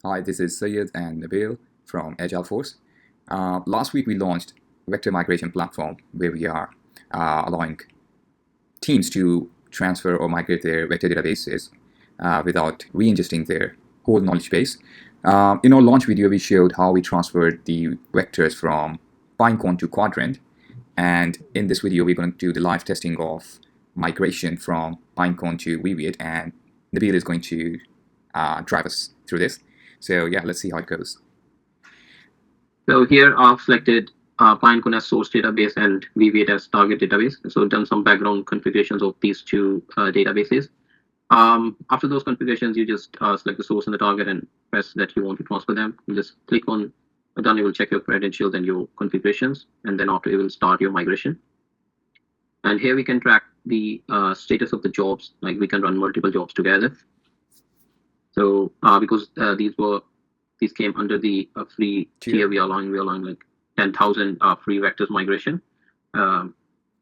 Hi, this is Syed and Nabil from Agile Force. Last week we launched vector migration platform where we are allowing teams to transfer or migrate their vector databases without re-ingesting their whole knowledge base. In our launch video, we showed how we transferred the vectors from Pinecone to Quadrant. And in this video, we're going to do the live testing of migration from Pinecone to Weaviate, and Nabil is going to drive us through this. So yeah, let's see how it goes. So here I've selected Pinecone as source database and Weaviate as target database. So done some background configurations of these two databases. After those configurations, you just select the source and the target and press that you want to transfer them. You just click on done. You will check your credentials and your configurations, and then after you will start your migration. And here we can track the status of the jobs. Like we can run multiple jobs together. So because these came under the free tier, we are allowing like 10,000 free vectors migration. So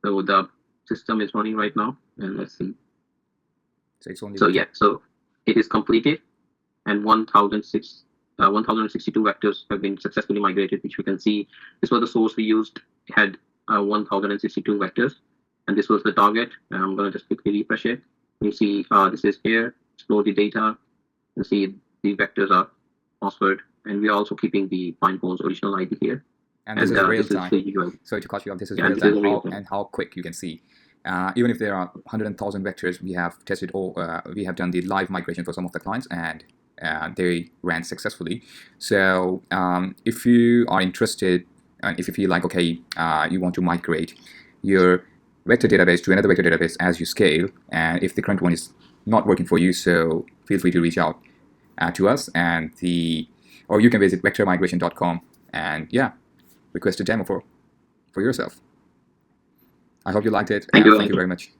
the system is running right now, and let's see. So yeah, so it is completed, and 1,062 vectors have been successfully migrated, which we can see. This was the source we used. It had 1,062 vectors, and this was the target. And I'm going to just quickly refresh it. You see, this is here. Explore the data. You see the vectors are transferred, and we are also keeping the Pinecone's original ID here. And this is real time. Sorry to cut you off. This is real time, and how quick you can see. Even if there are 100,000 vectors, we have tested all. We have done the live migration for some of the clients, and they ran successfully. So if you are interested, and if you feel like you want to migrate your vector database to another vector database as you scale, and if the current one is not working for you, so feel free to reach out to us, or you can visit vectormigration.com and request a demo for yourself. I hope you liked it. Thank you very much.